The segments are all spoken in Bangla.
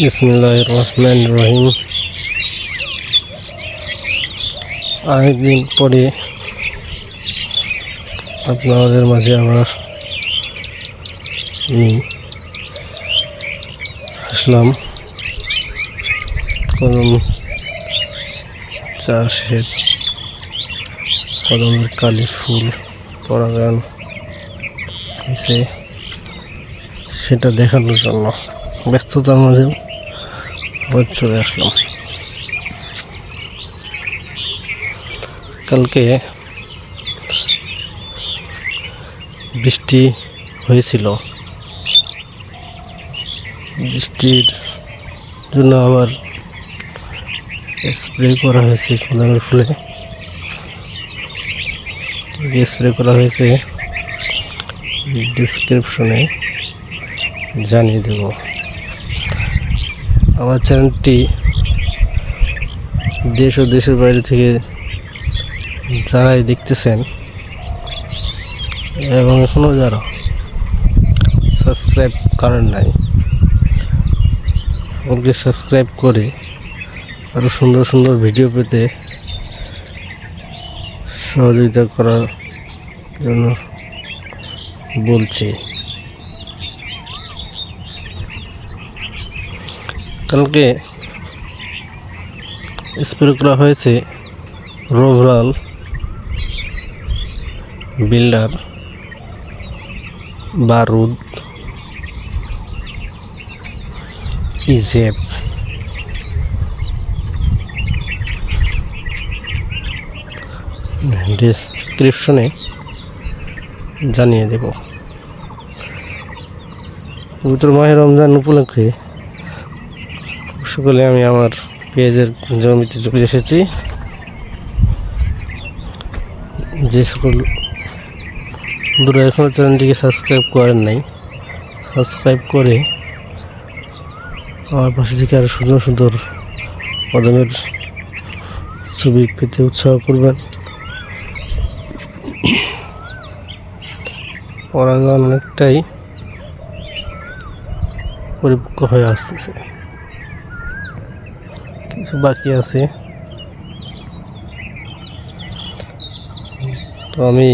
বিসমিল্লাহির রহমানির রহিম। অনেকদিন পরে আপনাদের মাঝে আবার আমি আসলাম কদম চাষের কদমের কালী ফুল পরাগায়ন হয়েছে সেটা দেখানোর জন্য ব্যস্ততার মাঝেও চলে আসলাম। কালকে বৃষ্টি হয়েছিল, বৃষ্টির জন্য আবার স্প্রে করা হয়েছে কদমের ফুলে। স্প্রে করা হয়েছে ডিসক্রিপশনে জানিয়ে দেব। আমার চ্যানেলটি দেশ ও দেশের বাইরে থেকে যারাই দেখতেছেন এবং এখনও যারা সাবস্ক্রাইব করেন নাই, সকলকে সাবস্ক্রাইব করে আরও সুন্দর সুন্দর ভিডিও পেতে সহযোগিতা করার জন্য বলছি। কালকে স্প্রে করা হয়েছে রোভরাল বিল্ডার বারুদ ইজেপ ডিসক্রিপশনে জানিয়ে দেব। পবিত্র মাহে রমজান উপলক্ষে সকালে আমি আমার পেঁয়াজের জমিতে চলে এসেছি। যে সকল বন্ধুরা এখনও চ্যানেলটিকে সাবস্ক্রাইব করেন নাই, সাবস্ক্রাইব করে আমার পাশে থেকে আরও সুন্দর সুন্দর কদমের ছবি পেতে উৎসাহ করবেন। পরাগায়ন অনেকটাই পরিপক্ক হয়ে আসতেছে, কিছু বাকি আছে। তো আমি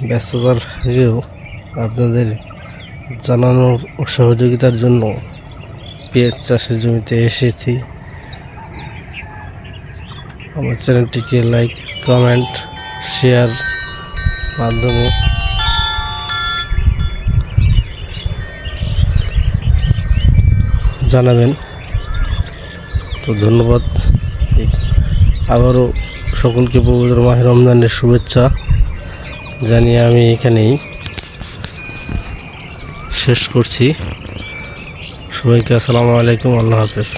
ব্যস্ততার আগেও আপনাদের জানানোর ও সহযোগিতার জন্য পেঁয়াজ চাষের জমিতে এসেছি। আমার চ্যানেলটিকে লাইক, কমেন্ট, শেয়ার মাধ্যমে জানাবেন। তো ধন্যবাদ। আবারও সকলকে পবিত্র মাহে রমজানের শুভেচ্ছা জানিয়ে আমি এখানেই শেষ করছি। সবাইকে আসসালামু আলাইকুম, আল্লাহ হাফেজ।